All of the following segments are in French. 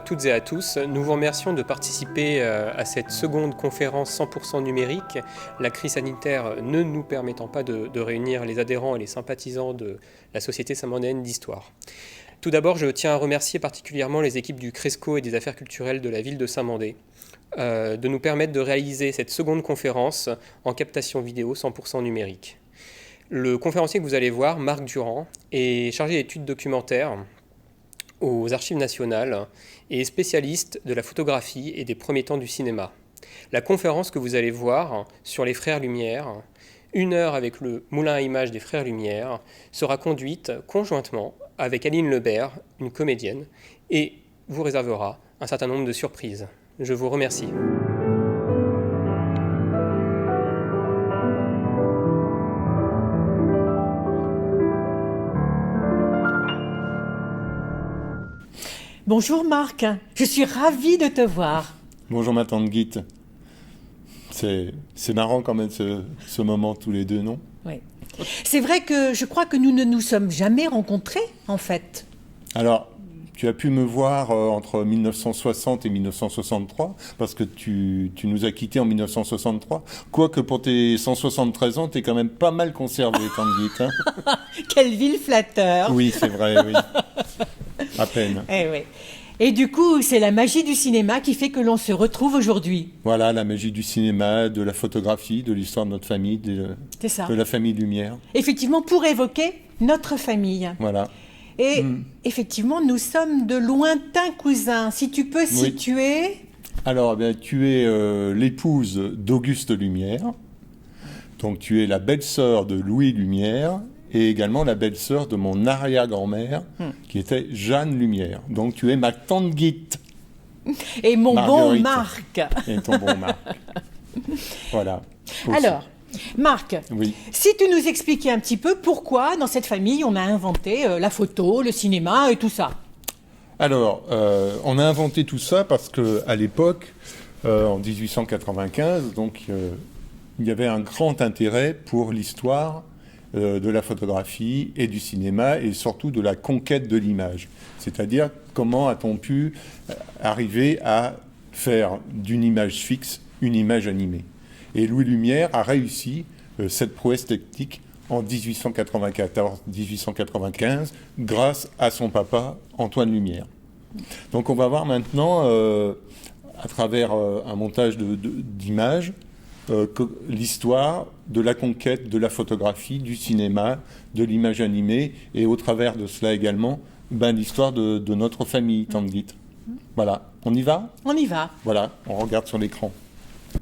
toutes et à tous. Nous vous remercions de participer à cette seconde conférence 100% numérique, la crise sanitaire ne nous permettant pas de réunir les adhérents et les sympathisants de la Société saint-mandéenne d'histoire. Tout d'abord, je tiens à remercier particulièrement les équipes du Cresco et des affaires culturelles de la ville de Saint-Mandé de nous permettre de réaliser cette seconde conférence en captation vidéo 100% numérique. Le conférencier que vous allez voir, Marc Durand, est chargé d'études documentaires aux Archives nationales et est spécialiste de la photographie et des premiers temps du cinéma. La conférence que vous allez voir sur les Frères Lumière, 1 heure avec le moulin à images des Frères Lumière, sera conduite conjointement avec Aline Lebert, une comédienne, et vous réservera un certain nombre de surprises. Je vous remercie. Bonjour Marc, je suis ravie de te voir. Bonjour ma tante Guite. C'est marrant quand même ce moment tous les deux, non? Oui. C'est vrai que je crois que nous ne nous sommes jamais rencontrés en fait. Alors, tu as pu me voir entre 1960 et 1963, parce que tu nous as quittés en 1963. Quoique pour tes 173 ans, tu es quand même pas mal conservé, tante Guite. Hein. Quel vil flatteur. Oui, c'est vrai, oui. À peine. Eh oui. Et du coup, c'est la magie du cinéma qui fait que l'on se retrouve aujourd'hui. Voilà, la magie du cinéma, de la photographie, de l'histoire de notre famille, c'est ça. De la famille Lumière. Effectivement, pour évoquer notre famille. Voilà. Et effectivement, nous sommes de lointains cousins. Si tu peux situer... Alors, tu es l'épouse d'Auguste Lumière. Donc, tu es la belle-sœur de Louis Lumière et également la belle-sœur de mon arrière-grand-mère, qui était Jeanne Lumière. Donc, tu es ma tante Guite. Et mon Marguerite. bon Marc. Et ton bon Marc. Voilà. Alors, Marc, oui. Si tu nous expliquais un petit peu pourquoi, dans cette famille, on a inventé la photo, le cinéma et tout ça. Alors, on a inventé tout ça parce qu'à l'époque, en 1895, donc, il y avait un grand intérêt pour l'histoire de la photographie et du cinéma et surtout de la conquête de l'image. C'est-à-dire comment a-t-on pu arriver à faire d'une image fixe une image animée. Et Louis Lumière a réussi cette prouesse technique en 1894-1895 grâce à son papa Antoine Lumière. Donc on va voir maintenant, à travers un montage d'images, l'histoire de la conquête de la photographie, du cinéma, de l'image animée, et au travers de cela également, l'histoire de notre famille, tante Guite. Voilà, on y va? On y va. Voilà, on regarde sur l'écran.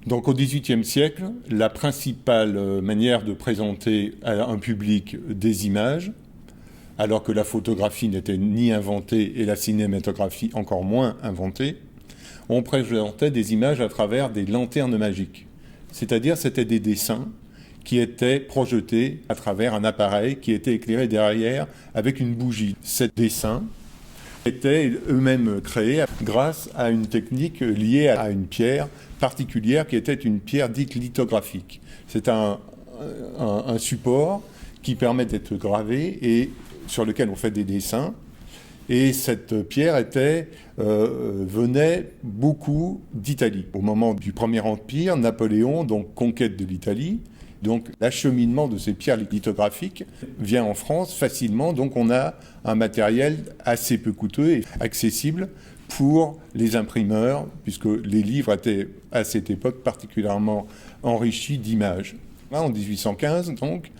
Donc au XVIIIe siècle, la principale manière de présenter à un public des images, alors que la photographie n'était ni inventée et la cinématographie encore moins inventée, on présentait des images à travers des lanternes magiques. C'est-à-dire c'était des dessins qui étaient projetés à travers un appareil qui était éclairé derrière avec une bougie. Ces dessins étaient eux-mêmes créés grâce à une technique liée à une pierre particulière qui était une pierre dite lithographique. C'est un support qui permet d'être gravé et sur lequel on fait des dessins. Et cette pierre venait beaucoup d'Italie. Au moment du Premier Empire, Napoléon, donc conquête de l'Italie, donc l'acheminement de ces pierres lithographiques vient en France facilement. Donc on a un matériel assez peu coûteux et accessible pour les imprimeurs, puisque les livres étaient à cette époque particulièrement enrichis d'images. Là, en 1815, donc,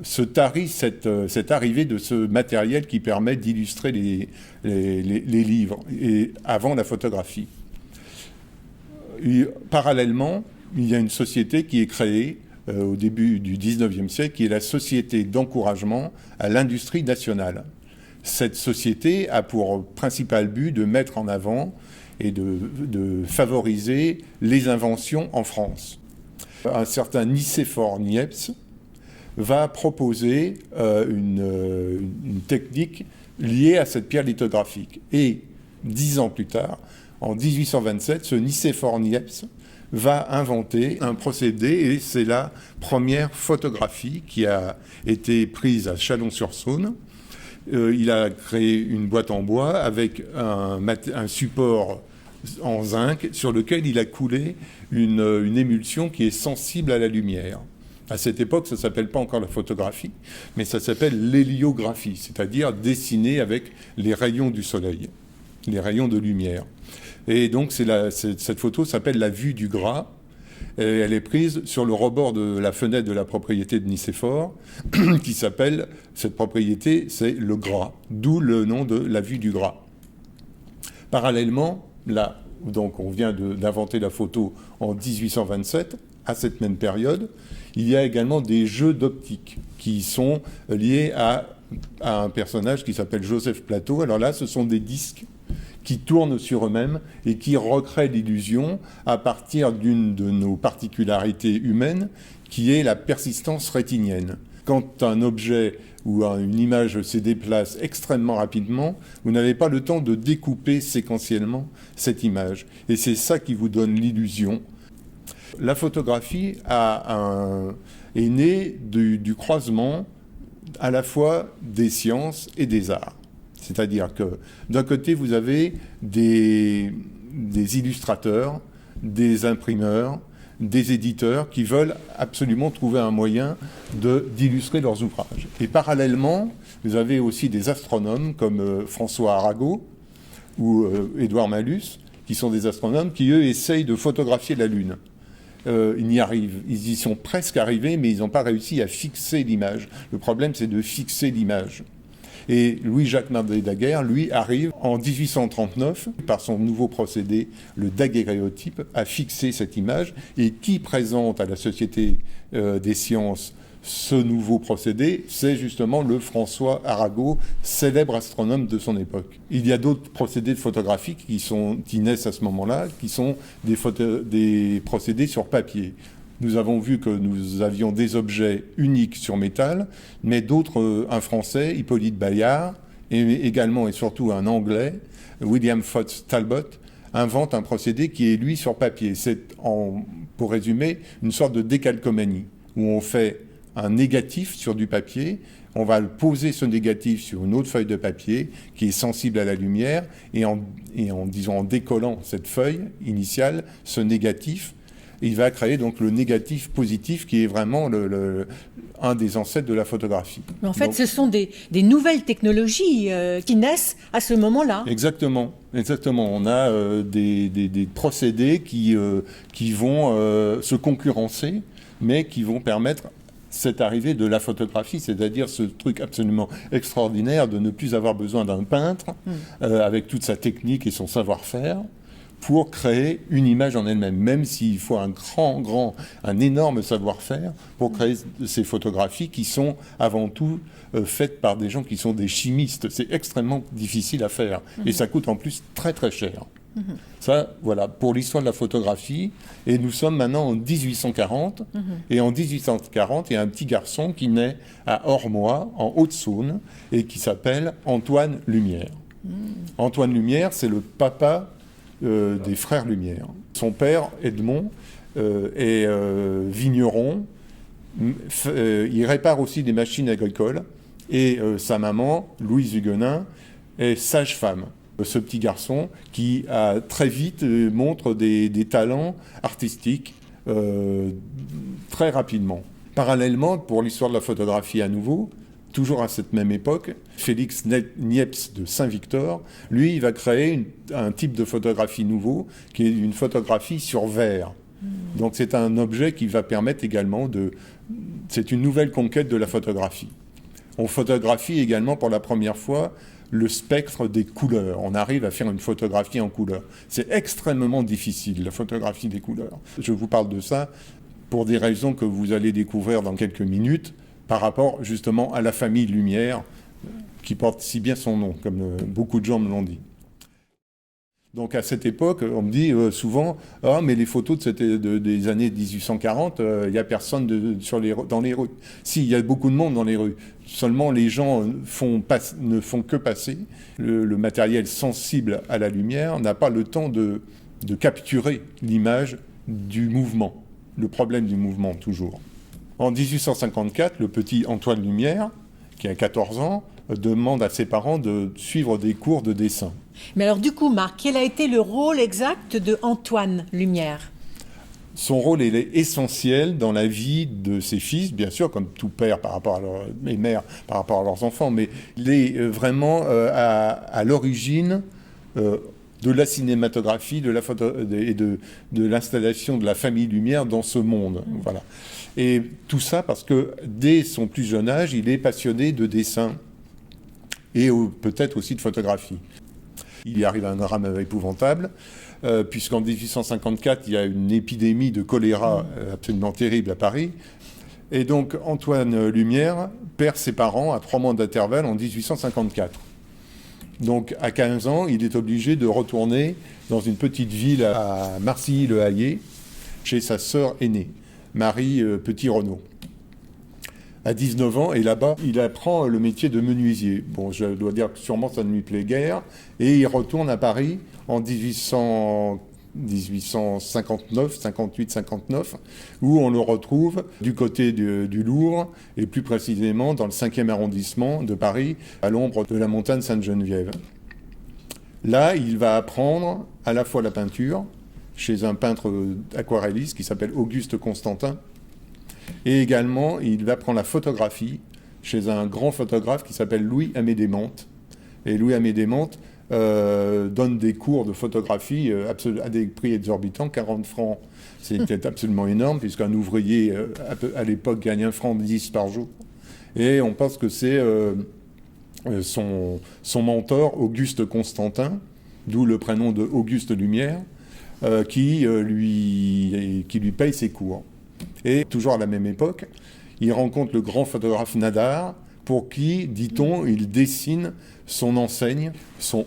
se tarit cette arrivée de ce matériel qui permet d'illustrer les livres, et avant la photographie. Et, parallèlement, il y a une société qui est créée au début du XIXe siècle, qui est la Société d'encouragement à l'industrie nationale. Cette société a pour principal but de mettre en avant et de favoriser les inventions en France. Un certain Nicéphore Niepce va proposer une technique liée à cette pierre lithographique. Et 10 ans plus tard, en 1827, ce Nicéphore Niepce va inventer un procédé, et c'est la première photographie qui a été prise à Chalon-sur-Saône, il a créé une boîte en bois avec un support en zinc sur lequel il a coulé une émulsion qui est sensible à la lumière. À cette époque, ça ne s'appelle pas encore la photographie, mais ça s'appelle l'héliographie, c'est-à-dire dessiner avec les rayons du soleil, les rayons de lumière. Et donc cette photo s'appelle la vue du Gras. Et elle est prise sur le rebord de la fenêtre de la propriété de Nicéphore, qui s'appelle, cette propriété, c'est le Gras, d'où le nom de la vue du Gras. Parallèlement, là, donc on vient d'inventer la photo en 1827, à cette même période, il y a également des jeux d'optique qui sont liés à un personnage qui s'appelle Joseph Plateau. Alors là, ce sont des disques qui tournent sur eux-mêmes et qui recréent l'illusion à partir d'une de nos particularités humaines, qui est la persistance rétinienne. Quand un objet ou une image se déplace extrêmement rapidement, vous n'avez pas le temps de découper séquentiellement cette image. Et c'est ça qui vous donne l'illusion. La photographie est née du croisement à la fois des sciences et des arts. C'est-à-dire que d'un côté, vous avez des illustrateurs, des imprimeurs, des éditeurs qui veulent absolument trouver un moyen d'illustrer leurs ouvrages. Et parallèlement, vous avez aussi des astronomes comme François Arago ou Édouard Malus, qui sont des astronomes qui, eux, essayent de photographier la Lune. Ils y sont presque arrivés, mais ils n'ont pas réussi à fixer l'image. Le problème, c'est de fixer l'image. Et Louis-Jacques Nadet-Daguerre, lui, arrive en 1839, par son nouveau procédé, le daguerréotype, à fixer cette image, et qui présente à la Société des sciences ce nouveau procédé, c'est justement le François Arago, célèbre astronome de son époque. Il y a d'autres procédés de photographie qui naissent à ce moment-là, qui sont des procédés sur papier. Nous avons vu que nous avions des objets uniques sur métal, mais d'autres, un Français, Hippolyte Bayard, et également et surtout un Anglais, William Fox Talbot, invente un procédé qui est, lui, sur papier. C'est, pour résumer, une sorte de décalcomanie, où on fait un négatif sur du papier, on va poser ce négatif sur une autre feuille de papier qui est sensible à la lumière, et en décollant cette feuille initiale, ce négatif, il va créer donc le négatif positif qui est vraiment un des ancêtres de la photographie. Mais en fait, ce sont des nouvelles technologies qui naissent à ce moment-là. Exactement. On a des procédés qui vont se concurrencer, mais qui vont permettre cette arrivée de la photographie, c'est-à-dire ce truc absolument extraordinaire de ne plus avoir besoin d'un peintre avec toute sa technique et son savoir-faire, pour créer une image en elle-même, même s'il faut un énorme savoir-faire pour créer ces photographies qui sont avant tout faites par des gens qui sont des chimistes. C'est extrêmement difficile à faire et ça coûte en plus très très cher. Ça, voilà, pour l'histoire de la photographie. Et nous sommes maintenant en 1840. Et en 1840, il y a un petit garçon qui naît à Ormois, en Haute-Saône, et qui s'appelle Antoine Lumière. Antoine Lumière, c'est le papa des frères Lumière. Son père, Edmond, est vigneron. Il répare aussi des machines agricoles. Et sa maman, Louise Huguenin, est sage-femme. Ce petit garçon qui très vite montre des talents artistiques très rapidement. Parallèlement, pour l'histoire de la photographie à nouveau, toujours à cette même époque, Félix Niepce de Saint-Victor, lui, il va créer un type de photographie nouveau, qui est une photographie sur verre. Donc c'est un objet qui va permettre également c'est une nouvelle conquête de la photographie. On photographie également pour la première fois le spectre des couleurs. On arrive à faire une photographie en couleur. C'est extrêmement difficile, la photographie des couleurs. Je vous parle de ça pour des raisons que vous allez découvrir dans quelques minutes, par rapport justement à la famille Lumière, qui porte si bien son nom, comme beaucoup de gens me l'ont dit. Donc à cette époque, on me dit souvent « Ah, mais les photos des années 1840, il n'y a personne dans les rues. » Si, il y a beaucoup de monde dans les rues. Seulement, les gens ne font que passer. Le matériel sensible à la lumière n'a pas le temps de capturer l'image du mouvement, le problème du mouvement, toujours. En 1854, le petit Antoine Lumière, qui a 14 ans, demande à ses parents de suivre des cours de dessin. Mais alors du coup, Marc, quel a été le rôle exact de Antoine Lumière ? Son rôle il est essentiel dans la vie de ses fils, bien sûr, comme tout père par rapport à et mère par rapport à leurs enfants, mais il est vraiment à l'origine de la cinématographie, de la photo et de l'installation de la famille Lumière dans ce monde. Voilà. Et tout ça parce que dès son plus jeune âge, il est passionné de dessin et peut-être aussi de photographie. Il y arrive à un drame épouvantable, puisqu'en 1854, il y a une épidémie de choléra absolument terrible à Paris. Et donc Antoine Lumière perd ses parents à 3 mois d'intervalle en 1854. Donc à 15 ans, il est obligé de retourner dans une petite ville à Marcilly-le-Hayer, chez sa sœur aînée, Marie Petit-Renaud. À 19 ans, et là-bas, il apprend le métier de menuisier. Bon, je dois dire que sûrement ça ne lui plaît guère. Et il retourne à Paris en 1859, 58-59, où on le retrouve du côté du Louvre, et plus précisément dans le 5e arrondissement de Paris, à l'ombre de la montagne Sainte-Geneviève. Là, il va apprendre à la fois la peinture, chez un peintre aquarelliste qui s'appelle Auguste Constantin, et également, il va prendre la photographie chez un grand photographe qui s'appelle Louis-Amédée Mantes. Et Louis-Amédée Mantes donne des cours de photographie à des prix exorbitants, 40 francs. C'était absolument énorme, puisqu'un ouvrier, à l'époque, gagne 1 franc 10 par jour. Et on pense que c'est son mentor, Auguste Constantin, d'où le prénom de Auguste Lumière, qui lui paye ses cours. Et toujours à la même époque, il rencontre le grand photographe Nadar, pour qui, dit-on, il dessine son enseigne, son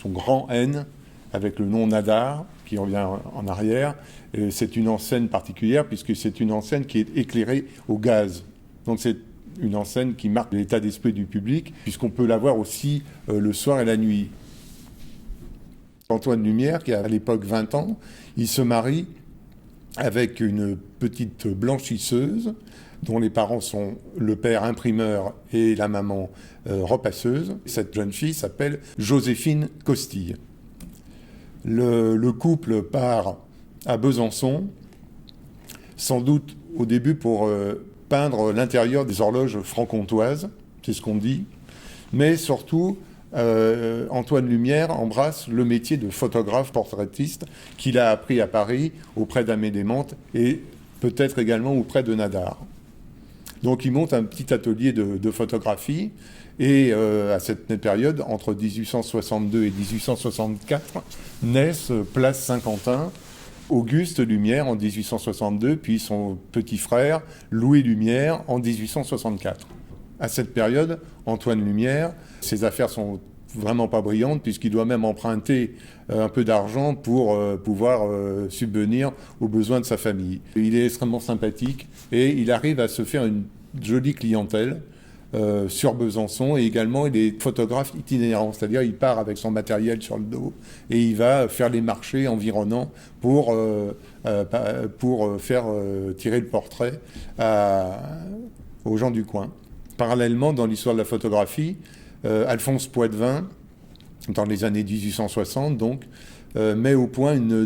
grand N, avec le nom Nadar, qui revient en arrière. Et c'est une enseigne particulière, puisque c'est une enseigne qui est éclairée au gaz. Donc c'est une enseigne qui marque l'état d'esprit du public, puisqu'on peut la voir aussi le soir et la nuit. Antoine Lumière, qui a à l'époque 20 ans, il se marie avec une petite blanchisseuse dont les parents sont le père imprimeur et la maman repasseuse. Cette jeune fille s'appelle Joséphine Costille. Le couple part à Besançon, sans doute au début pour peindre l'intérieur des horloges franc-comtoises, c'est ce qu'on dit, mais surtout Antoine Lumière embrasse le métier de photographe portraitiste qu'il a appris à Paris auprès d'Amédée Mantes et peut-être également auprès de Nadar. Donc il monte un petit atelier de photographie et à cette période, entre 1862 et 1864, naissent Place Saint-Quentin, Auguste Lumière en 1862, puis son petit frère Louis Lumière en 1864. À cette période, Antoine Lumière, ses affaires sont vraiment pas brillantes puisqu'il doit même emprunter un peu d'argent pour pouvoir subvenir aux besoins de sa famille. Il est extrêmement sympathique et il arrive à se faire une jolie clientèle sur Besançon, et également il est photographe itinérant, c'est-à-dire il part avec son matériel sur le dos et il va faire les marchés environnants pour faire tirer le portrait aux gens du coin. Parallèlement, dans l'histoire de la photographie, Alphonse Poitvin, dans les années 1860, donc, met au point une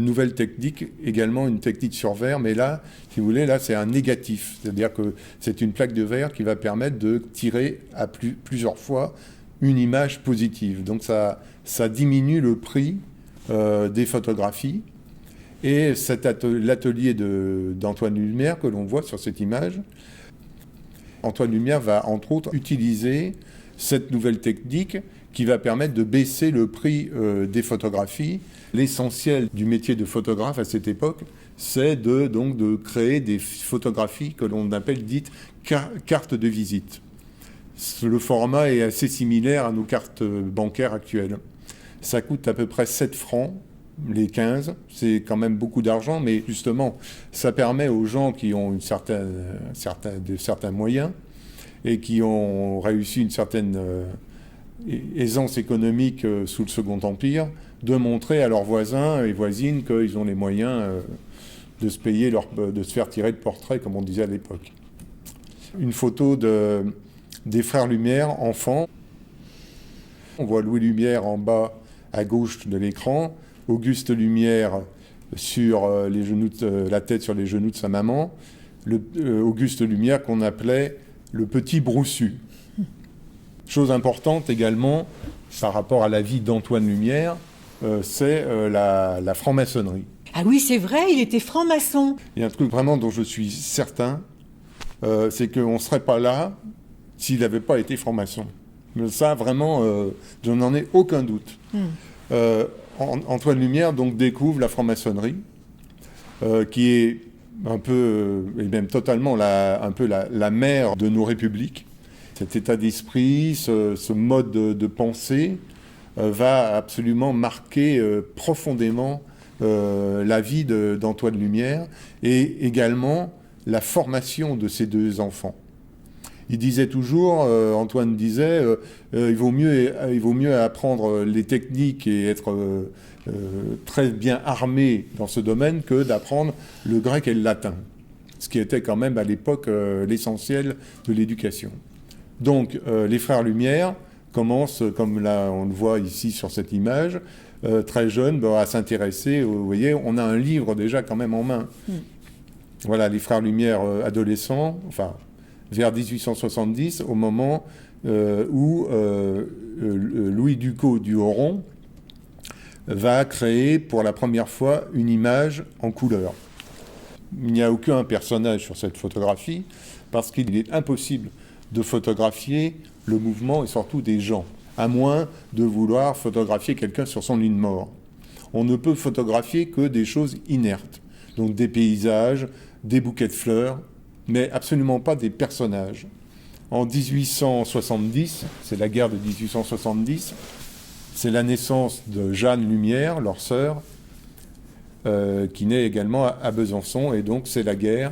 nouvelle technique, également une technique sur verre, mais là, si vous voulez, là, c'est un négatif. C'est-à-dire que c'est une plaque de verre qui va permettre de tirer à plusieurs fois une image positive. Donc ça diminue le prix des photographies. Et l'atelier d'Antoine Lumière que l'on voit sur cette image, Antoine Lumière va, entre autres, utiliser cette nouvelle technique qui va permettre de baisser le prix des photographies. L'essentiel du métier de photographe à cette époque, c'est de créer des photographies que l'on appelle dites cartes de visite. Le format est assez similaire à nos cartes bancaires actuelles. Ça coûte à peu près 7 francs, les 15. C'est quand même beaucoup d'argent, mais justement, ça permet aux gens qui ont certains moyens et qui ont réussi une certaine aisance économique sous le Second Empire, de montrer à leurs voisins et voisines qu'ils ont les moyens de se payer de se faire tirer de portraits, comme on disait à l'époque. Une photo des frères Lumière, enfants. On voit Louis Lumière en bas à gauche de l'écran, Auguste Lumière sur les genoux la tête sur les genoux de sa maman, Auguste Lumière qu'on appelait le petit Broussu. Chose importante également par rapport à la vie d'Antoine Lumière, c'est la franc-maçonnerie. Ah oui, c'est vrai, il était franc-maçon. Il y a un truc vraiment dont je suis certain, c'est qu'on ne serait pas là s'il n'avait pas été franc-maçon. Mais ça, vraiment, je n'en ai aucun doute. Antoine Lumière donc découvre la franc-maçonnerie, qui est un peu, et même totalement, la mère de nos républiques. Cet état d'esprit, ce mode de pensée va absolument marquer profondément la vie d'Antoine Lumière et également la formation de ses deux enfants. Il disait toujours, Antoine disait, il vaut mieux apprendre les techniques et être très bien armé dans ce domaine que d'apprendre le grec et le latin, ce qui était quand même à l'époque l'essentiel de l'éducation. Donc les frères Lumière commencent, comme là on le voit ici sur cette image, très jeunes à s'intéresser. Vous voyez, on a un livre déjà quand même en main. Voilà, les frères Lumière adolescents, enfin vers 1870, au moment où Louis Ducos du Horon va créer pour la première fois une image en couleur. Il n'y a aucun personnage sur cette photographie parce qu'il est impossible de photographier le mouvement et surtout des gens, à moins de vouloir photographier quelqu'un sur son lit de mort. On ne peut photographier que des choses inertes, donc des paysages, des bouquets de fleurs, mais absolument pas des personnages. En 1870, c'est la guerre de 1870, c'est la naissance de Jeanne Lumière, leur sœur, qui naît également à Besançon, et donc c'est la guerre.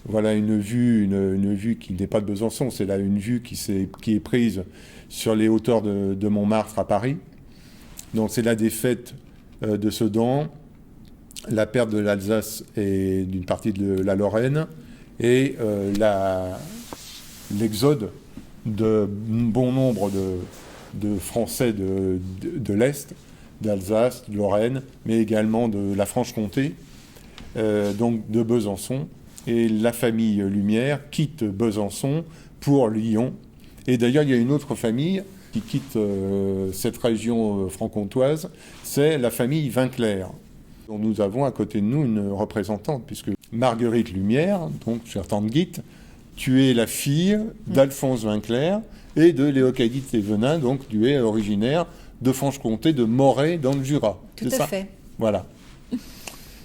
Voilà une vue qui n'est pas de Besançon, c'est là une vue qui est prise sur les hauteurs de Montmartre à Paris. Donc c'est la défaite de Sedan, la perte de l'Alsace et d'une partie de la Lorraine, et l'exode de bon nombre de Français de l'Est, d'Alsace, de Lorraine, mais également de la Franche-Comté, donc de Besançon. Et la famille Lumière quitte Besançon pour Lyon. Et d'ailleurs, il y a une autre famille qui quitte cette région franc-comtoise, c'est la famille Vinclair, dont nous avons à côté de nous une représentante, puisque Marguerite Lumière, donc chère tante Guite, tu es la fille d'Alphonse Vinclair et de Léocadie Thévenin, donc tu es originaire de Franche-Comté, de Moret, dans le Jura. Tout à fait. Voilà.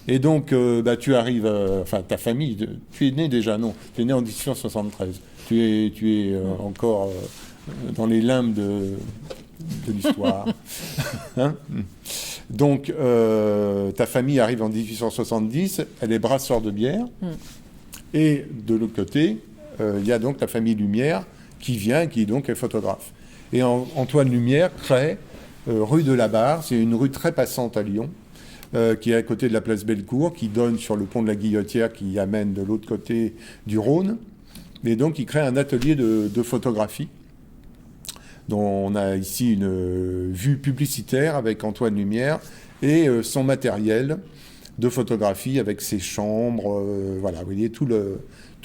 Et donc, tu arrives, ta famille, tu es né déjà, non, tu es né en 1873. Tu es encore dans les limbes de l'histoire. Hein? Donc, ta famille arrive en 1870, elle est brasseur de bière. Et de l'autre côté, il y a donc la famille Lumière qui vient, qui donc est photographe. Et Antoine Lumière crée rue de la Barre, c'est une rue très passante à Lyon, qui est à côté de la place Bellecour, qui donne sur le pont de la Guillotière, qui amène de l'autre côté du Rhône. Et donc, il crée un atelier de photographie, dont on a ici une vue publicitaire avec Antoine Lumière et son matériel de photographie avec ses chambres. Voilà, vous voyez tout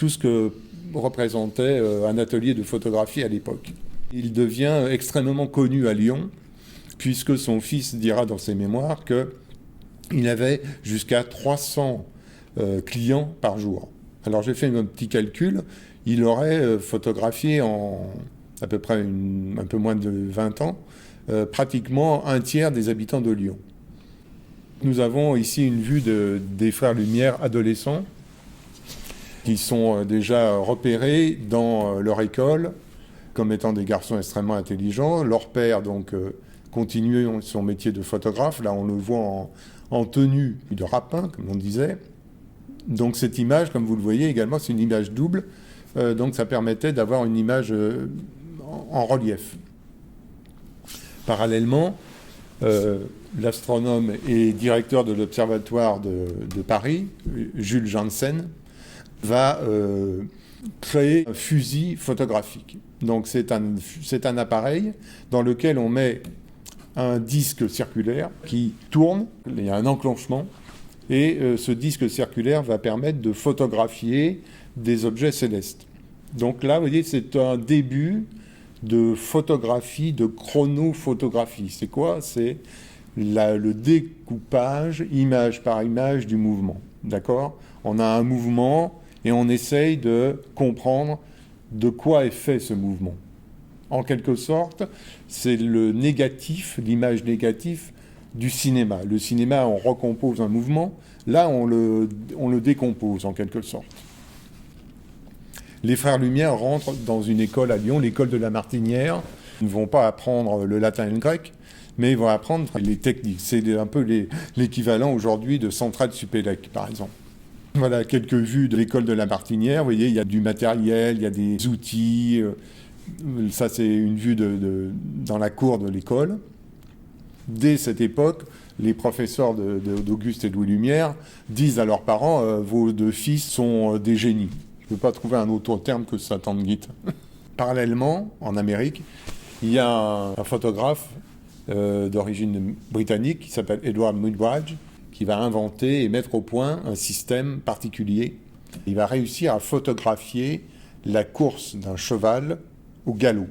ce que représentait un atelier de photographie à l'époque. Il devient extrêmement connu à Lyon, puisque son fils dira dans ses mémoires qu'il avait jusqu'à 300 clients par jour. Alors j'ai fait un petit calcul, il aurait photographié en à peu près un peu moins de 20 ans, pratiquement un tiers des habitants de Lyon. Nous avons ici une vue des frères Lumière adolescents qui sont déjà repérés dans leur école comme étant des garçons extrêmement intelligents. Leur père donc continue son métier de photographe. Là on le voit en tenue de rapin, comme on disait. Donc cette image, comme vous le voyez également, c'est une image double. Donc ça permettait d'avoir une image en relief. Parallèlement, l'astronome et directeur de l'Observatoire de Paris, Jules Janssen, va créé un fusil photographique. Donc c'est un appareil dans lequel on met un disque circulaire qui tourne, il y a un enclenchement, et ce disque circulaire va permettre de photographier des objets célestes. Donc là, vous voyez, c'est un début de photographie, de chronophotographie. C'est quoi ? C'est le découpage, image par image, du mouvement. D'accord ? On a un mouvement et on essaye de comprendre de quoi est fait ce mouvement. En quelque sorte, c'est le négatif, l'image négative du cinéma. Le cinéma, on recompose un mouvement. Là, on le décompose, en quelque sorte. Les Frères Lumière rentrent dans une école à Lyon, l'école de la Martinière. Ils ne vont pas apprendre le latin et le grec, mais ils vont apprendre les techniques. C'est un peu l'équivalent aujourd'hui de Centrale Supélec, par exemple. Voilà quelques vues de l'école de la Martinière. Vous voyez, il y a du matériel, il y a des outils. Ça, c'est une vue dans la cour de l'école. Dès cette époque, les professeurs d'Auguste et de Louis Lumière disent à leurs parents vos deux fils sont des génies. Je ne peux pas trouver un autre terme que ça, Tanguy. Parallèlement, en Amérique, il y a un photographe d'origine britannique qui s'appelle Edward Muybridge, qui va inventer et mettre au point un système particulier. Il va réussir à photographier la course d'un cheval au galop.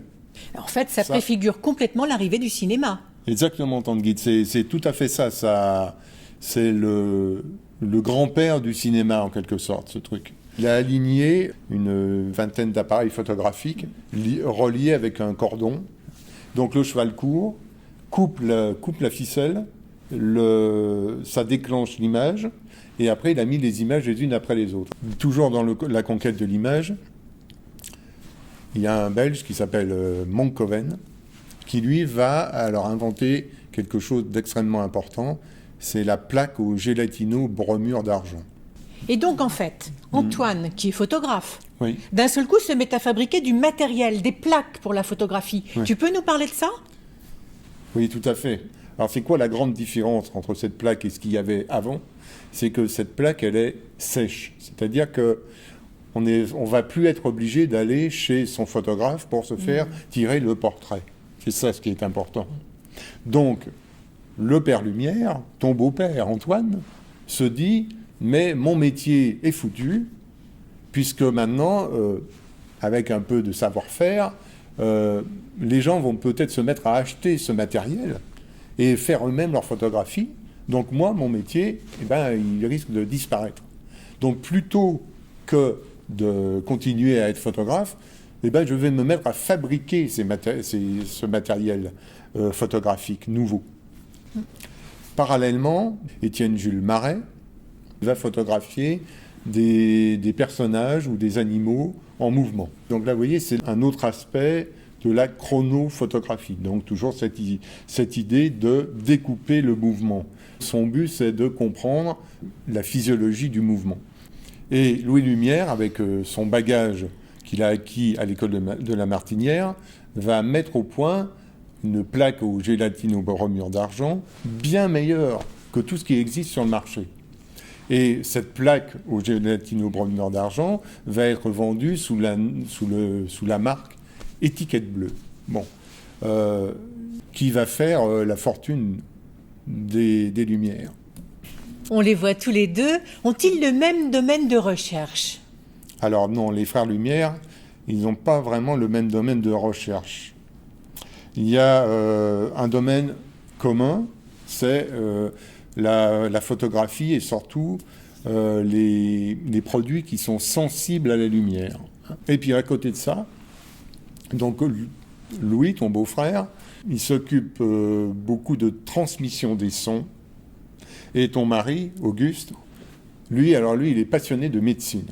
En fait, ça préfigure complètement l'arrivée du cinéma. Exactement, Tanguy. C'est tout à fait ça. C'est le grand-père du cinéma, en quelque sorte, ce truc. Il a aligné une vingtaine d'appareils photographiques reliés avec un cordon. Donc le cheval court, coupe la ficelle, ça déclenche l'image, et après il a mis les images les unes après les autres. Toujours dans la conquête de l'image, il y a un Belge qui s'appelle Montkoven, qui lui va alors inventer quelque chose d'extrêmement important, c'est la plaque au gélatino-bromure d'argent. Et donc en fait, Antoine, qui est photographe, Oui. d'un seul coup se met à fabriquer du matériel, des plaques pour la photographie. Oui. Tu peux nous parler de ça ? Oui, tout à fait. Alors, c'est quoi la grande différence entre cette plaque et ce qu'il y avait avant ? C'est que cette plaque, elle est sèche. C'est-à-dire que on va plus être obligé d'aller chez son photographe pour se faire tirer le portrait. C'est ça ce qui est important. Donc, le père Lumière, ton beau-père Antoine, se dit « mais mon métier est foutu, puisque maintenant, avec un peu de savoir-faire, les gens vont peut-être se mettre à acheter ce matériel et faire eux-mêmes leur photographie. Donc moi, mon métier, il risque de disparaître. Donc plutôt que de continuer à être photographe, je vais me mettre à fabriquer ce matériel photographique nouveau. » Parallèlement, Étienne Jules Marais va photographier des personnages ou des animaux en mouvement. Donc là, vous voyez, c'est un autre aspect de la chronophotographie. Donc toujours cette idée de découper le mouvement. Son but, c'est de comprendre la physiologie du mouvement. Et Louis Lumière, avec son bagage qu'il a acquis à l'école de la Martinière, va mettre au point une plaque au gélatino-bromure d'argent bien meilleure que tout ce qui existe sur le marché. Et cette plaque au gélatino-bromure d'argent va être vendue sous la marque Étiquette Bleue, qui va faire la fortune des Lumières. On les voit tous les deux. Ont-ils le même domaine de recherche ? Alors non, les Frères Lumière, ils n'ont pas vraiment le même domaine de recherche. Il y a un domaine commun, c'est la photographie et surtout les produits qui sont sensibles à la lumière. Et puis à côté de ça, donc Louis, ton beau-frère, il s'occupe beaucoup de transmission des sons. Et ton mari, Auguste, lui, il est passionné de médecine.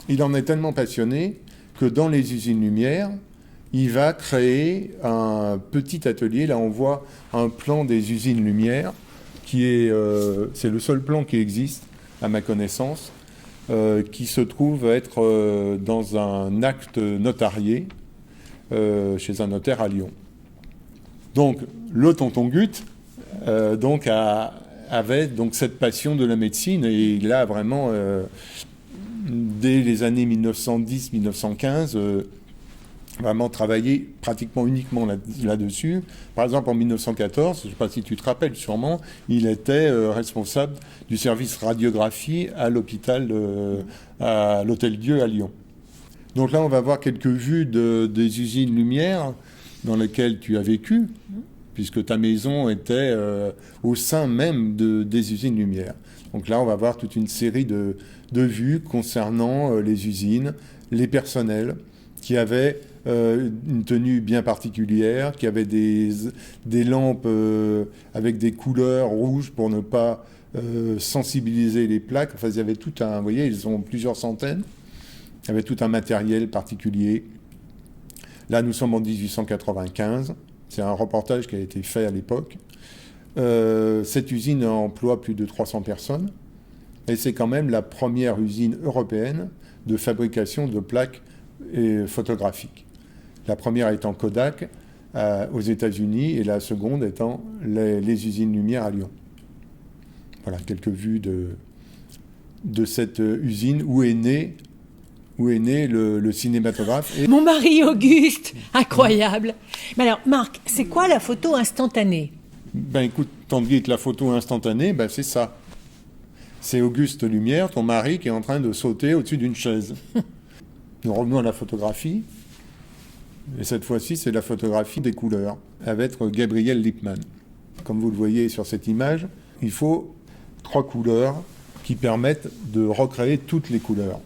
Il en est tellement passionné que dans les usines Lumière, il va créer un petit atelier. Là, on voit un plan des usines Lumière, c'est le seul plan qui existe, à ma connaissance, qui se trouve être dans un acte notarié chez un notaire à Lyon. Donc, le tonton Gut avait donc cette passion de la médecine et il a vraiment dès les années 1910-1915, vraiment travaillé pratiquement uniquement là-dessus. Par exemple, en 1914, je ne sais pas si tu te rappelles sûrement, il était responsable du service radiographie à l'hôpital, à l'Hôtel-Dieu à Lyon. Donc là, on va voir quelques vues des usines Lumière dans lesquelles tu as vécu, puisque ta maison était au sein même des usines Lumière. Donc là, on va voir toute une série de vues concernant les usines, les personnels qui avaient une tenue bien particulière, qui avaient des lampes avec des couleurs rouges pour ne pas sensibiliser les plaques. Enfin, il y avait tout un... Vous voyez, ils ont plusieurs centaines. Il y avait tout un matériel particulier. Là, nous sommes en 1895. C'est un reportage qui a été fait à l'époque. Cette usine emploie plus de 300 personnes. Et c'est quand même la première usine européenne de fabrication de plaques photographiques. La première étant Kodak aux États-Unis et la seconde étant les usines Lumière à Lyon. Voilà quelques vues de cette usine où est né le cinématographe. Mon mari Auguste, incroyable. Mais alors, Marc, c'est quoi la photo instantanée? Ben écoute, Tante Guite, la photo instantanée, ben c'est ça. C'est Auguste Lumière, ton mari, qui est en train de sauter au-dessus d'une chaise. Nous revenons à la photographie. Et cette fois-ci, c'est la photographie des couleurs, avec Gabriel Lippmann. Comme vous le voyez sur cette image, il faut 3 couleurs qui permettent de recréer toutes les couleurs.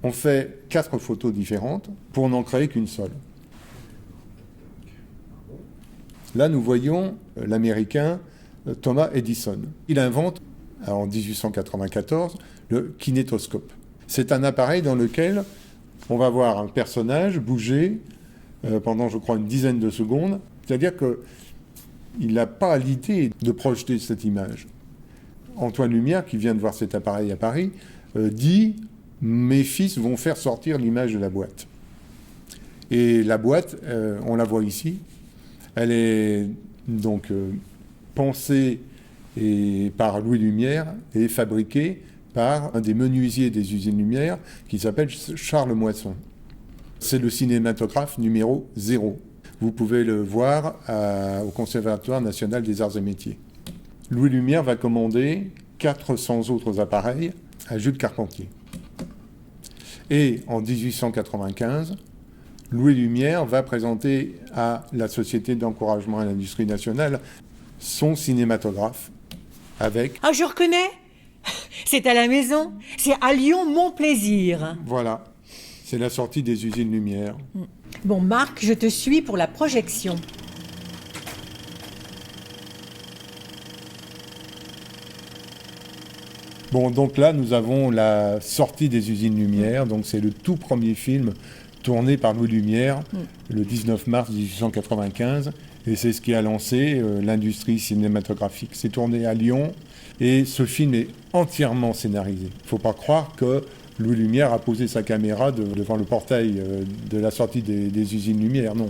On fait 4 photos différentes pour n'en créer qu'une seule. Là, nous voyons l'Américain Thomas Edison. Il invente, en 1894, le kinétoscope. C'est un appareil dans lequel on va voir un personnage bouger pendant, je crois, une dizaine de secondes. C'est-à-dire qu'il n'a pas l'idée de projeter cette image. Antoine Lumière, qui vient de voir cet appareil à Paris, dit « Mes fils vont faire sortir l'image de la boîte ». Et la boîte, on la voit ici, elle est donc pensée par Louis Lumière et fabriquée par un des menuisiers des usines Lumière qui s'appelle Charles Moisson. C'est le cinématographe numéro 0. Vous pouvez le voir au Conservatoire national des arts et métiers. Louis Lumière va commander 400 autres appareils à Jules Carpentier. Et en 1895, Louis Lumière va présenter à la Société d'encouragement à l'industrie nationale son cinématographe avec... Ah, je reconnais. C'est à la maison. C'est à Lyon, mon plaisir. Voilà, c'est la sortie des usines Lumière. Bon, Marc, je te suis pour la projection. Bon, donc là, nous avons la sortie des usines Lumière. Donc c'est le tout premier film tourné par Louis Lumière, le 19 mars 1895. Et c'est ce qui a lancé l'industrie cinématographique. C'est tourné à Lyon et ce film est entièrement scénarisé. Il ne faut pas croire que Louis Lumière a posé sa caméra devant le portail de la sortie des usines Lumière. Non.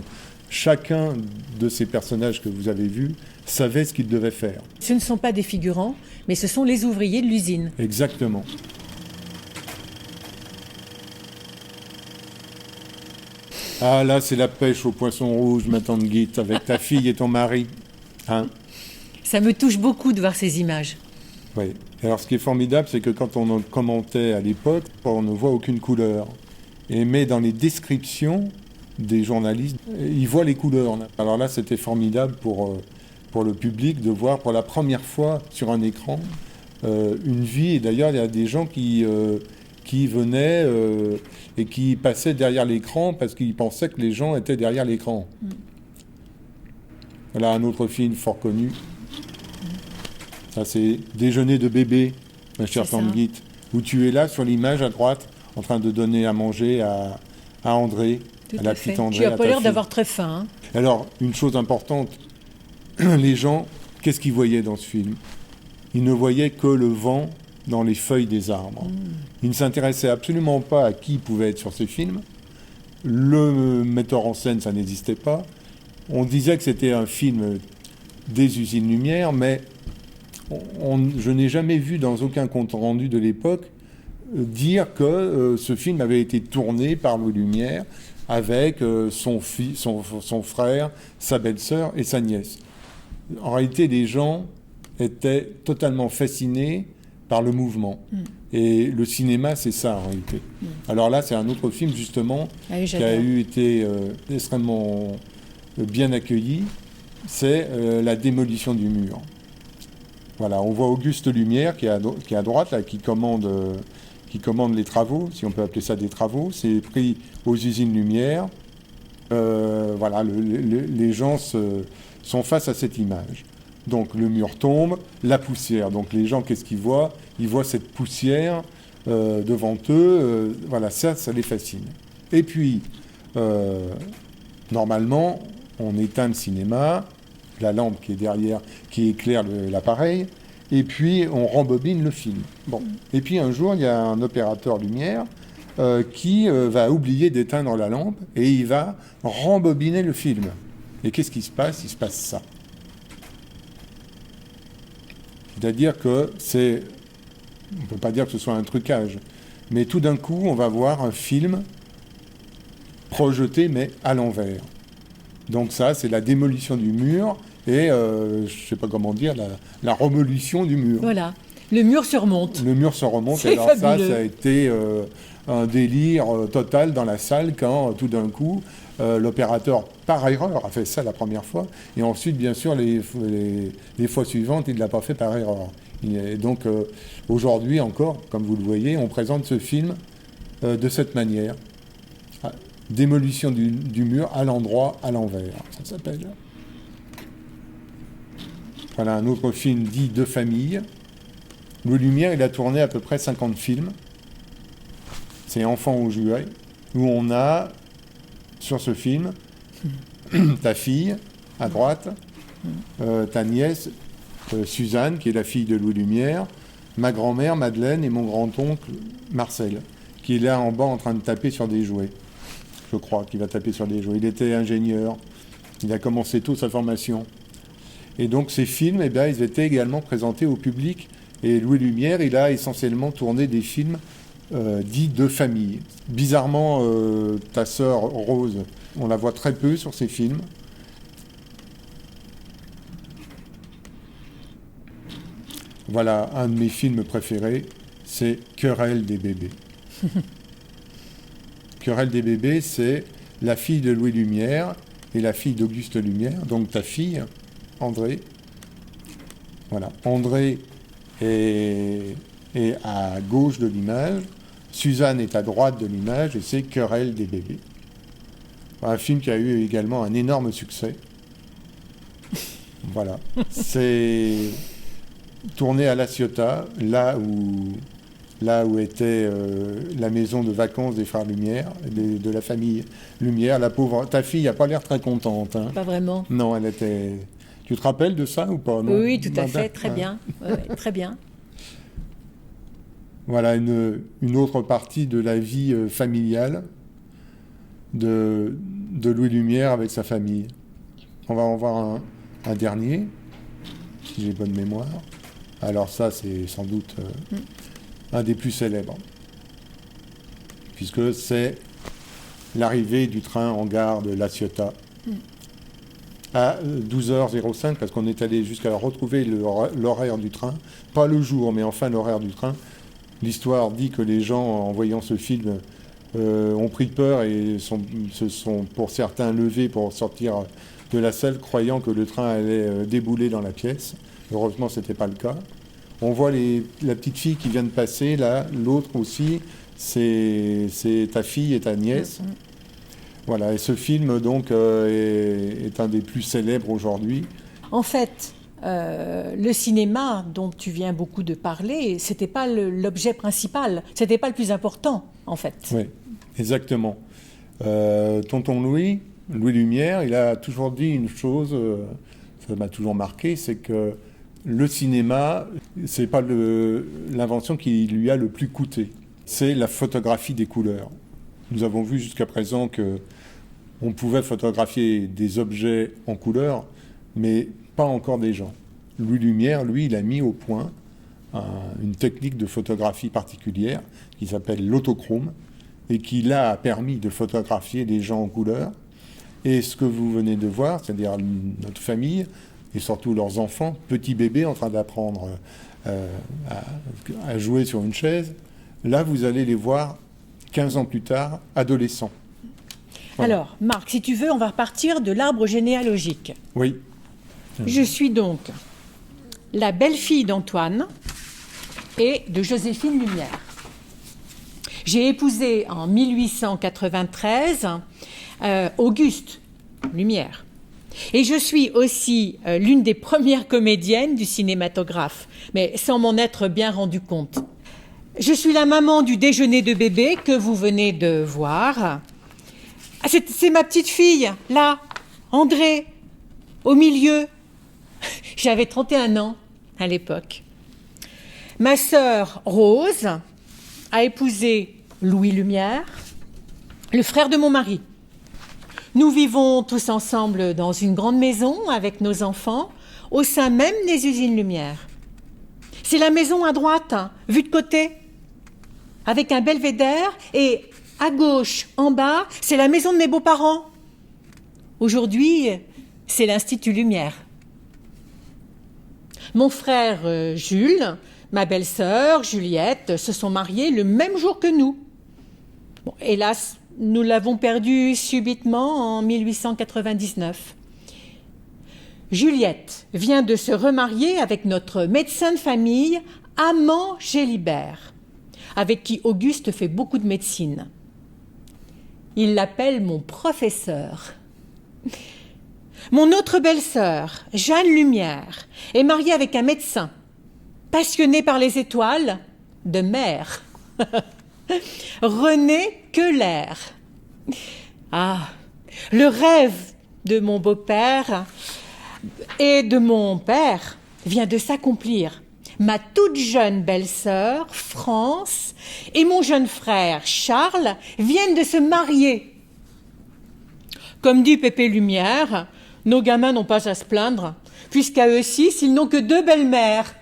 Chacun de ces personnages que vous avez vus savait ce qu'il devait faire. Ce ne sont pas des figurants, mais ce sont les ouvriers de l'usine. Exactement. Ah là, c'est la pêche au poisson rouge, ma tante Guite, avec ta fille et ton mari. Hein? Ça me touche beaucoup de voir ces images. Oui. Alors, ce qui est formidable, c'est que quand on en commentait à l'époque, on ne voit aucune couleur. Mais dans les descriptions des journalistes, ils voient les couleurs. Alors là, c'était formidable pour le public de voir pour la première fois sur un écran une vie. Et d'ailleurs, il y a des gens qui venaient et qui passaient derrière l'écran parce qu'ils pensaient que les gens étaient derrière l'écran. Voilà un autre film fort connu. Ça, c'est Déjeuner de bébé, ma chère tante Guite, où tu es là sur l'image à droite, en train de donner à manger à André, à la petite André. Tu n'as pas l'air d'avoir très faim. Hein. Alors, une chose importante, les gens, qu'est-ce qu'ils voyaient dans ce film? Ils ne voyaient que le vent dans les feuilles des arbres. Ils ne s'intéressaient absolument pas à qui pouvait être sur ces films. Le metteur en scène, ça n'existait pas. On disait que c'était un film des usines Lumière, mais je n'ai jamais vu dans aucun compte rendu de l'époque dire que ce film avait été tourné par Louis Lumière avec son frère, sa belle-sœur et sa nièce. En réalité, les gens étaient totalement fascinés par le mouvement. Et le cinéma, c'est ça en réalité. Alors là, c'est un autre film justement qui a été extrêmement bien accueilli. C'est La démolition du mur. Voilà, on voit Auguste Lumière qui est à droite, là, qui commande les travaux, si on peut appeler ça des travaux. C'est pris aux usines Lumière. Voilà, les gens sont face à cette image. Donc le mur tombe, la poussière. Donc les gens, qu'est-ce qu'ils voient ? Ils voient cette poussière devant eux. Voilà, ça les fascine. Et puis, normalement, on éteint le cinéma, la lampe qui est derrière, qui éclaire l'appareil, et puis on rembobine le film. Bon. Et puis un jour, il y a un opérateur lumière qui va oublier d'éteindre la lampe, et il va rembobiner le film. Et qu'est-ce qui se passe ? Il se passe ça. C'est-à-dire que on ne peut pas dire que ce soit un trucage, mais tout d'un coup, on va voir un film projeté, mais à l'envers. Donc ça, c'est la démolition du mur et, je ne sais pas comment dire, la remolition du mur. Voilà, le mur se remonte. Le mur se remonte, C'est alors fabuleux. ça a été un délire total dans la salle quand, tout d'un coup, l'opérateur, par erreur, a fait ça la première fois, et ensuite, bien sûr, les fois suivantes, il ne l'a pas fait par erreur. Et donc, aujourd'hui encore, comme vous le voyez, on présente ce film de cette manière. Démolition du mur à l'endroit, à l'envers, ça s'appelle. Voilà un autre film dit de famille. Louis Lumière, il a tourné à peu près 50 films. C'est Enfants au jouet, où on a, sur ce film, ta fille, à droite, ta nièce, Suzanne, qui est la fille de Louis Lumière, ma grand-mère, Madeleine, et mon grand-oncle, Marcel, qui est là en bas en train de taper sur des jouets. Je crois qu'il va taper sur des jouets. Il était ingénieur. Il a commencé tôt sa formation. Et donc ces films, eh bien, ils étaient également présentés au public. Et Louis Lumière, il a essentiellement tourné des films dits de famille. Bizarrement, ta sœur Rose, on la voit très peu sur ces films. Voilà, un de mes films préférés, c'est Querelle des bébés. Querelle des bébés, c'est la fille de Louis Lumière et la fille d'Auguste Lumière, donc ta fille, André. Voilà, André est à gauche de l'image, Suzanne est à droite de l'image, et c'est Querelle des bébés. Un film qui a eu également un énorme succès. Voilà, c'est tourné à La Ciotat, là où était la maison de vacances des frères Lumière, de la famille Lumière. La pauvre, ta fille n'a pas l'air très contente. Hein. Pas vraiment. Non, elle était... Tu te rappelles de ça ou pas? Non, Oui, tout à fait, très bien. Ouais, très bien. Voilà une autre partie de la vie familiale de Louis Lumière avec sa famille. On va en voir un dernier, si j'ai bonne mémoire. Alors ça, c'est sans doute un des plus célèbres, puisque c'est l'arrivée du train en gare de La Ciotat à 12h05, parce qu'on est allé jusqu'à retrouver l'horaire du train, pas le jour, mais enfin l'horaire du train. L'histoire dit que les gens, en voyant ce film, ont pris peur et se sont, pour certains, levés pour sortir de la salle, croyant que le train allait débouler dans la pièce. Heureusement, ce n'était pas le cas. On voit la petite fille qui vient de passer, là, l'autre aussi, c'est ta fille et ta nièce. Voilà, et ce film, donc, est un des plus célèbres aujourd'hui. En fait, le cinéma dont tu viens beaucoup de parler, c'était pas l'objet principal, c'était pas le plus important, en fait. Oui, exactement. Tonton Louis Lumière, il a toujours dit une chose, ça m'a toujours marqué, c'est que le cinéma, c'est pas l'invention qui lui a le plus coûté, c'est la photographie des couleurs. Nous avons vu jusqu'à présent que on pouvait photographier des objets en couleur, mais pas encore des gens. Louis Lumière, lui, il a mis au point une technique de photographie particulière qui s'appelle l'autochrome et qui là a permis de photographier des gens en couleur. Et ce que vous venez de voir, c'est-à-dire notre famille et surtout leurs enfants, petits bébés en train d'apprendre à jouer sur une chaise, là vous allez les voir 15 ans plus tard, adolescents. Voilà. Alors, Marc, si tu veux, on va repartir de l'arbre généalogique. Oui. Je suis donc la belle-fille d'Antoine et de Joséphine Lumière. J'ai épousé en 1893 Auguste Lumière. Et je suis aussi l'une des premières comédiennes du cinématographe, mais sans m'en être bien rendu compte. Je suis la maman du déjeuner de bébé que vous venez de voir. Ah, c'est ma petite fille, là, André, au milieu. J'avais 31 ans à l'époque. Ma sœur Rose a épousé Louis Lumière, le frère de mon mari. Nous vivons tous ensemble dans une grande maison avec nos enfants, au sein même des usines Lumière. C'est la maison à droite, vue de côté, avec un belvédère, et à gauche, en bas, c'est la maison de mes beaux-parents. Aujourd'hui, c'est l'Institut Lumière. Mon frère Jules, ma belle-sœur Juliette se sont mariés le même jour que nous. Bon, hélas, nous l'avons perdu subitement en 1899. Juliette vient de se remarier avec notre médecin de famille, Amand Gélibert, avec qui Auguste fait beaucoup de médecine. Il l'appelle mon professeur. Mon autre belle-sœur, Jeanne Lumière, est mariée avec un médecin, passionné par les étoiles, de mer. René Keller. Ah, le rêve de mon beau-père et de mon père vient de s'accomplir. Ma toute jeune belle-sœur, France, et mon jeune frère, Charles, viennent de se marier. Comme dit Pépé Lumière, nos gamins n'ont pas à se plaindre, puisqu'à eux six, ils n'ont que 2 belles-mères.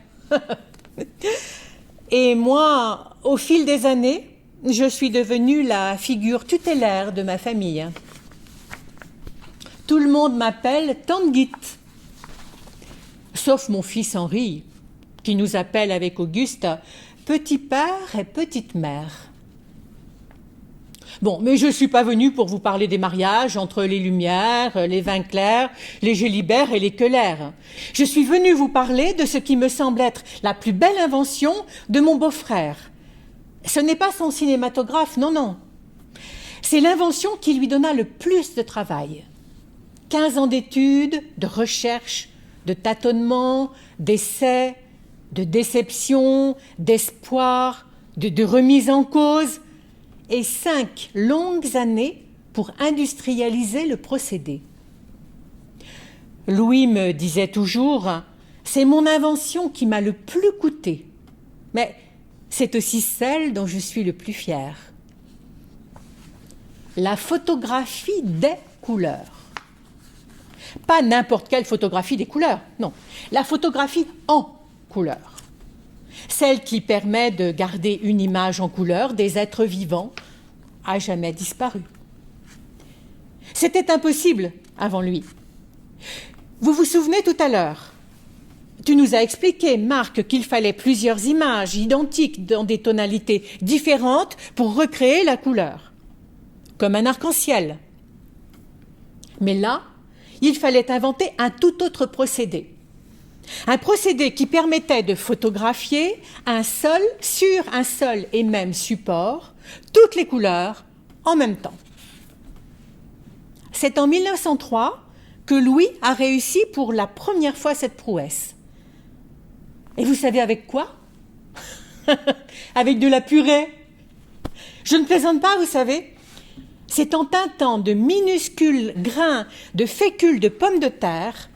Et moi, au fil des années, je suis devenue la figure tutélaire de ma famille. Tout le monde m'appelle Tante Guite, sauf mon fils Henri, qui nous appelle avec Auguste petit père et petite mère. Bon, mais je ne suis pas venue pour vous parler des mariages entre les Lumières, les Vinclair, les Gélibert et les Keller. Je suis venue vous parler de ce qui me semble être la plus belle invention de mon beau-frère. Ce n'est pas son cinématographe, non, non. C'est l'invention qui lui donna le plus de travail. 15 ans d'études, de recherche, de tâtonnements, d'essais, de déception, d'espoir, de remise en cause, et 5 longues années pour industrialiser le procédé. Louis me disait toujours « C'est mon invention qui m'a le plus coûté, mais c'est aussi celle dont je suis le plus fier. » La photographie des couleurs. Pas n'importe quelle photographie des couleurs, non. La photographie en couleurs. Celle qui permet de garder une image en couleur des êtres vivants à jamais disparus. C'était impossible avant lui. Vous vous souvenez tout à l'heure, tu nous as expliqué, Marc, qu'il fallait plusieurs images identiques dans des tonalités différentes pour recréer la couleur, comme un arc-en-ciel. Mais là, il fallait inventer un tout autre procédé. Un procédé qui permettait de photographier sur un seul et même support toutes les couleurs en même temps. C'est en 1903 que Louis a réussi pour la première fois cette prouesse. Et vous savez avec quoi? Avec de la purée. Je ne plaisante pas, vous savez. C'est en teintant de minuscules grains de fécule de pommes de terre,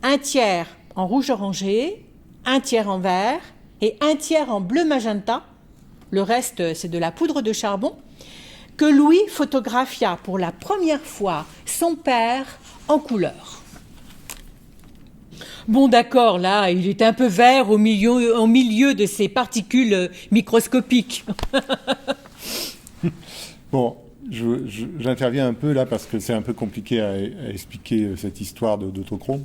un tiers en rouge orangé, un tiers en vert et un tiers en bleu magenta, le reste c'est de la poudre de charbon, que Louis photographia pour la première fois son père en couleur. Bon, d'accord, là, il est un peu vert au milieu de ces particules microscopiques. Bon, j'interviens un peu là parce que c'est un peu compliqué à expliquer cette histoire d'autochrome.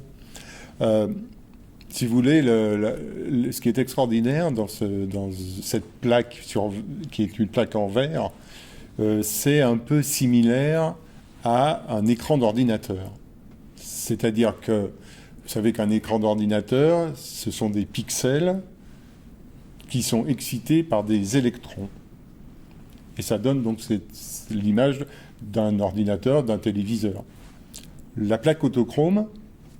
Si vous voulez, ce qui est extraordinaire dans cette plaque qui est une plaque en verre, c'est un peu similaire à un écran d'ordinateur. C'est-à-dire que, vous savez qu'un écran d'ordinateur, ce sont des pixels qui sont excités par des électrons. Et ça donne donc l'image d'un ordinateur, d'un téléviseur. La plaque autochrome,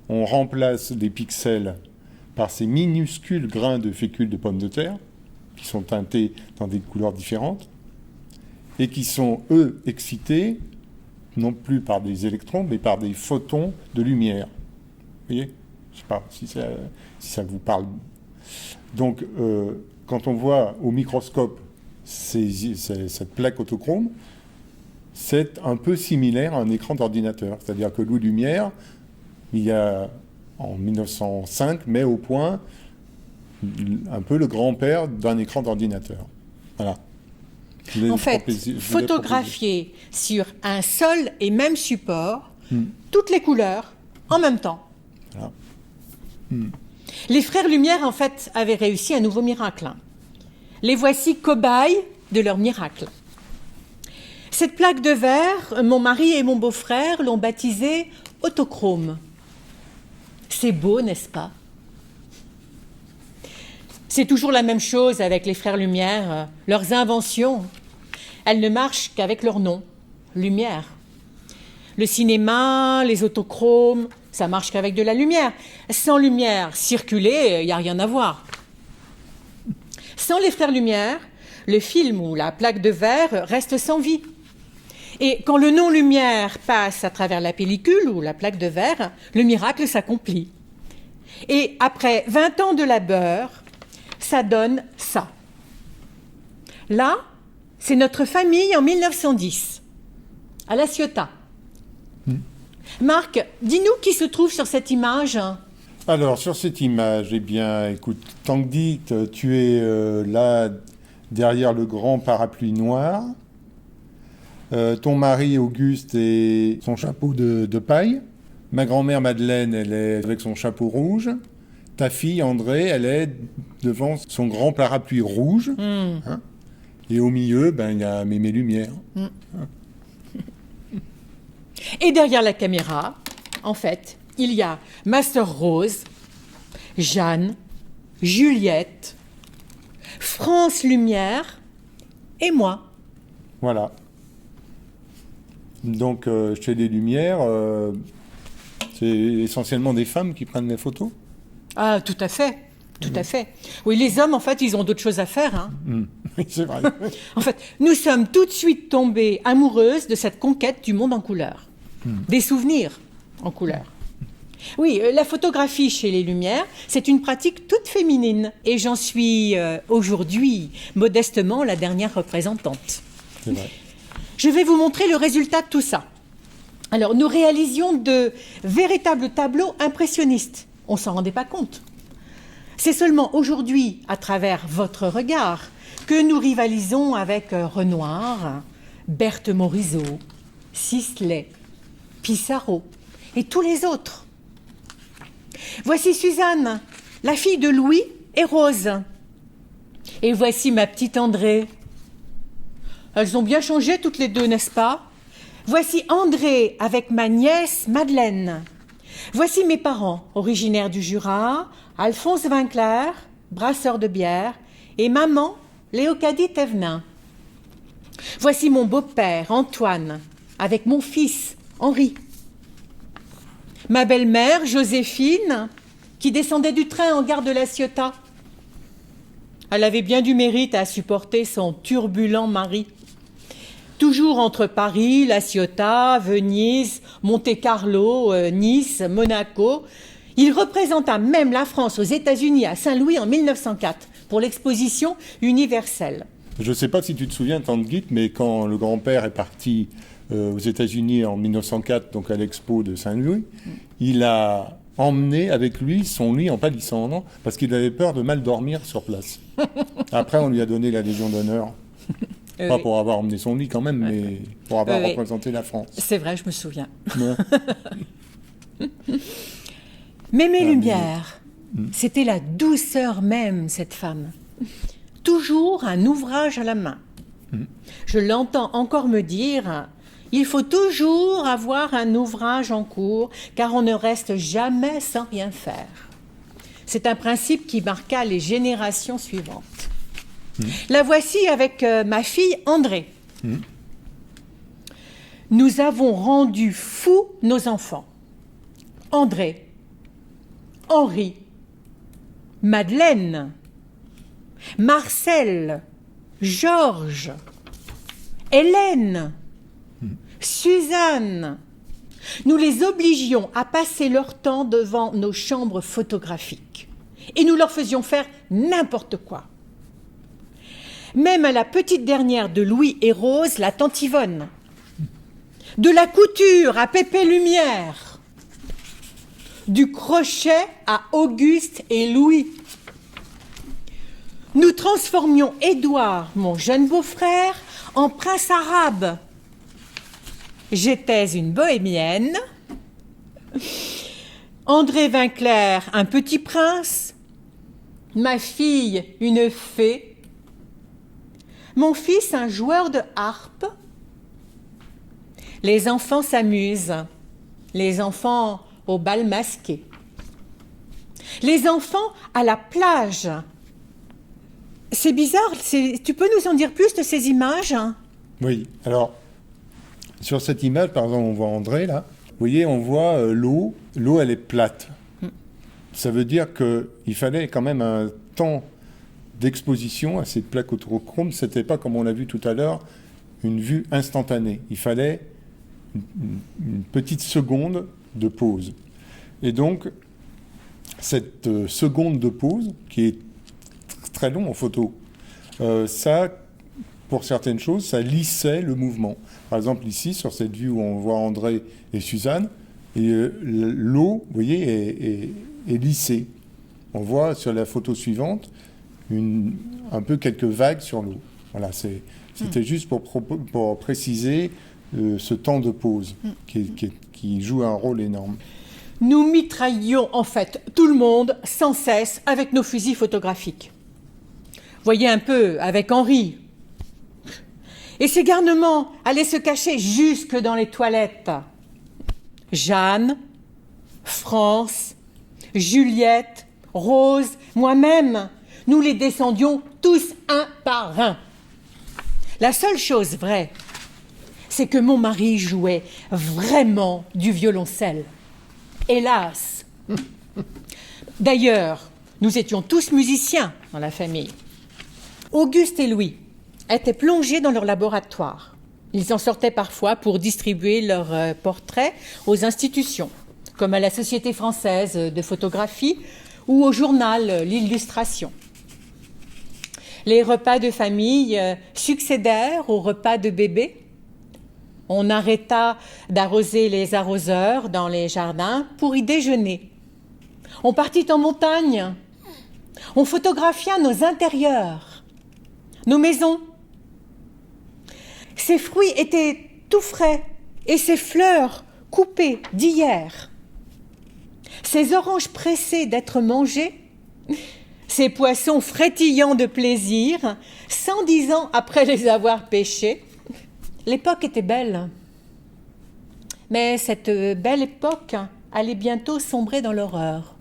on remplace les pixels par ces minuscules grains de fécule de pommes de terre, qui sont teintés dans des couleurs différentes, et qui sont, eux, excités, non plus par des électrons, mais par des photons de lumière. Vous voyez ? Je ne sais pas si ça vous parle. Donc, quand on voit au microscope cette plaque autochrome, c'est un peu similaire à un écran d'ordinateur. C'est-à-dire que Louis Lumière, il y a, en 1905, met au point un peu le grand-père d'un écran d'ordinateur. Voilà. En fait, photographier sur un seul et même support, toutes les couleurs, en même temps. Voilà. Les frères Lumière, en fait, avaient réussi un nouveau miracle. Les voici cobayes de leur miracle. Cette plaque de verre, mon mari et mon beau-frère l'ont baptisée autochrome. C'est beau, n'est-ce pas ? C'est toujours la même chose avec les frères Lumière, leurs inventions. Elles ne marchent qu'avec leur nom, Lumière. Le cinéma, les autochromes, ça marche qu'avec de la lumière. Sans lumière, circuler, il n'y a rien à voir. Sans les frères Lumière, le film ou la plaque de verre reste sans vie. Et quand le nom lumière passe à travers la pellicule ou la plaque de verre, le miracle s'accomplit. Et après 20 ans de labeur, ça donne ça. Là, c'est notre famille en 1910, à La Ciotat. Marc, dis-nous qui se trouve sur cette image. Alors, sur cette image, eh bien, écoute, Tanguy, tu es là, derrière le grand parapluie noir. Ton mari, Auguste, et son chapeau de paille. Ma grand-mère, Madeleine, elle est avec son chapeau rouge. Ta fille, André, elle est devant son grand parapluie rouge. Hein. Et au milieu, il y a Mémé Lumière. Hein. Et derrière la caméra, en fait, il y a ma sœur Rose, Jeanne, Juliette, France Lumière et moi. Voilà. Donc, chez les Lumières, c'est essentiellement des femmes qui prennent les photos. Ah, tout à fait. Tout à fait. Oui, les hommes, en fait, ils ont d'autres choses à faire. Hein. Oui, c'est vrai. En fait, nous sommes tout de suite tombées amoureuses de cette conquête du monde en couleur. Des souvenirs en couleur. Oui, la photographie chez les Lumières, c'est une pratique toute féminine. Et j'en suis aujourd'hui, modestement, la dernière représentante. C'est vrai. Je vais vous montrer le résultat de tout ça. Alors, nous réalisions de véritables tableaux impressionnistes. On ne s'en rendait pas compte. C'est seulement aujourd'hui, à travers votre regard, que nous rivalisons avec Renoir, Berthe Morisot, Sisley, Pissarro et tous les autres. Voici Suzanne, la fille de Louis et Rose. Et voici ma petite André. Elles ont bien changé toutes les deux, n'est-ce pas ? Voici André avec ma nièce Madeleine. Voici mes parents, originaires du Jura, Alphonse Vinclair, brasseur de bière, et maman, Léocadie Thévenin. Voici mon beau-père, Antoine, avec mon fils, Henri. Ma belle-mère, Joséphine, qui descendait du train en gare de La Ciotat. Elle avait bien du mérite à supporter son turbulent mari. Toujours entre Paris, La Ciotat, Venise, Monte-Carlo, Nice, Monaco. Il représenta même la France aux États-Unis à Saint-Louis en 1904 pour l'exposition universelle. Je ne sais pas si tu te souviens, Tanguy, mais quand le grand-père est parti aux États-Unis en 1904, donc à l'expo de Saint-Louis, il a emmené avec lui son lit en palissandre parce qu'il avait peur de mal dormir sur place. Après, on lui a donné la Légion d'honneur. Pas Oui. pour avoir emmené son lit quand même, mais pour avoir Oui. représenté la France. C'est vrai, je me souviens. Ouais. Mémé Ah, Lumière, c'était la douceur même, cette femme. Toujours un ouvrage à la main. Je l'entends encore me dire, il faut toujours avoir un ouvrage en cours, car on ne reste jamais sans rien faire. C'est un principe qui marqua les générations suivantes. La voici avec ma fille André. Nous avons rendu fous nos enfants. André, Henri, Madeleine, Marcel, Georges, Hélène, Suzanne. Nous les obligions à passer leur temps devant nos chambres photographiques. Et nous leur faisions faire n'importe quoi. Même à la petite dernière de Louis et Rose, la tante Yvonne. De la couture à Pépé Lumière. Du crochet à Auguste et Louis. Nous transformions Édouard, mon jeune beau-frère, en prince arabe. J'étais une bohémienne. André Vinclair, un petit prince. Ma fille, une fée. Mon fils, un joueur de harpe. Les enfants s'amusent. Les enfants au bal masqué. Les enfants à la plage. C'est bizarre, tu peux nous en dire plus de ces images? Oui, alors, sur cette image, par exemple, on voit André, là. Vous voyez, on voit l'eau. L'eau, elle est plate. Ça veut dire qu'il fallait quand même un temps d'exposition à cette plaque autochrome. Ce n'était pas, comme on l'a vu tout à l'heure, une vue instantanée. Il fallait une petite seconde de pause. Et donc, cette seconde de pause, qui est très long en photo, ça, pour certaines choses, ça lissait le mouvement. Par exemple, ici, sur cette vue où on voit André et Suzanne, et l'eau, vous voyez, est lissée. On voit sur la photo suivante un peu quelques vagues sur l'eau. Voilà, c'était juste pour préciser ce temps de pause qui joue un rôle énorme. Nous mitraillions en fait tout le monde sans cesse avec nos fusils photographiques. Voyez un peu avec Henri. Et ces garnements allaient se cacher jusque dans les toilettes. Jeanne, France, Juliette, Rose, moi-même, nous les descendions tous un par un. La seule chose vraie, c'est que mon mari jouait vraiment du violoncelle. Hélas. D'ailleurs, nous étions tous musiciens dans la famille. Auguste et Louis étaient plongés dans leur laboratoire. Ils en sortaient parfois pour distribuer leurs portraits aux institutions, comme à la Société française de photographie ou au journal L'Illustration. Les repas de famille succédèrent aux repas de bébé. On arrêta d'arroser les arroseurs dans les jardins pour y déjeuner. On partit en montagne. On photographia nos intérieurs, nos maisons. Ces fruits étaient tout frais et ces fleurs coupées d'hier. Ces oranges pressées d'être mangées, ces poissons frétillants de plaisir, 110 ans après les avoir pêchés. L'époque était belle. Mais cette belle époque allait bientôt sombrer dans l'horreur.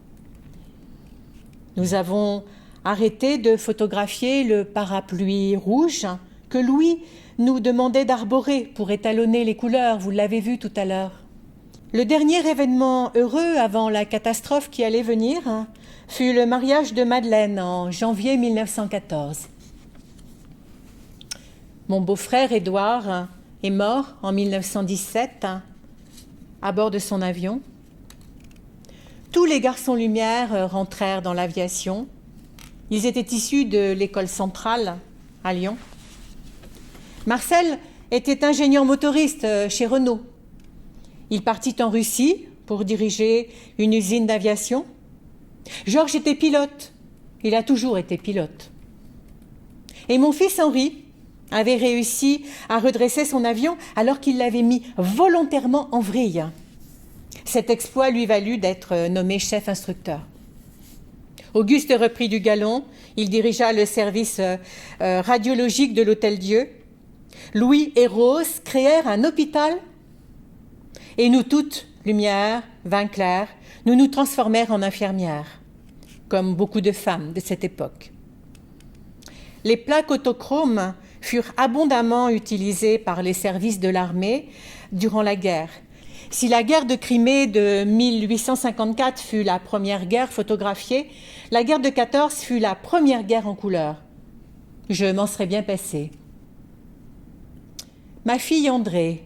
Nous avons arrêté de photographier le parapluie rouge que Louis nous demandait d'arborer pour étalonner les couleurs, vous l'avez vu tout à l'heure. Le dernier événement heureux avant la catastrophe qui allait venir fut le mariage de Madeleine en janvier 1914. Mon beau-frère Édouard est mort en 1917 à bord de son avion. Tous les garçons Lumière rentrèrent dans l'aviation. Ils étaient issus de l'école centrale à Lyon. Marcel était ingénieur motoriste chez Renault. Il partit en Russie pour diriger une usine d'aviation. Georges était pilote. Il a toujours été pilote. Et mon fils Henri avait réussi à redresser son avion alors qu'il l'avait mis volontairement en vrille. Cet exploit lui valut d'être nommé chef instructeur. Auguste reprit du galon, il dirigea le service radiologique de l'Hôtel-Dieu. Louis et Rose créèrent un hôpital et nous toutes, Lumière, Vinclair, nous nous transformèrent en infirmières, comme beaucoup de femmes de cette époque. Les plaques autochromes furent abondamment utilisées par les services de l'armée durant la guerre. Si la guerre de Crimée de 1854 fut la première guerre photographiée, la guerre de 14 fut la première guerre en couleur. Je m'en serais bien passée. Ma fille Andrée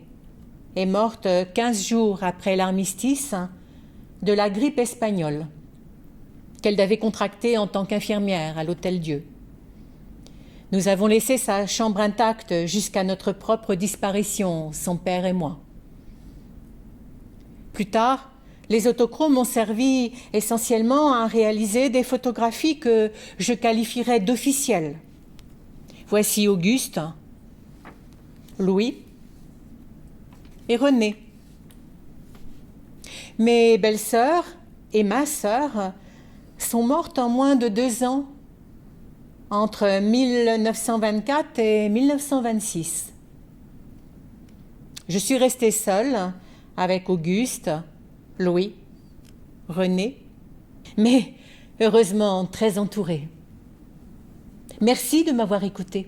est morte 15 jours après l'armistice de la grippe espagnole qu'elle avait contractée en tant qu'infirmière à l'Hôtel-Dieu. Nous avons laissé sa chambre intacte jusqu'à notre propre disparition, son père et moi. Plus tard, les autochromes ont servi essentiellement à réaliser des photographies que je qualifierais d'officielles. Voici Auguste, Louis et René. Mes belles-sœurs et ma sœur sont mortes en moins de 2 ans, entre 1924 et 1926. Je suis restée seule avec Auguste, Louis, René, mais heureusement très entourée. Merci de m'avoir écoutée.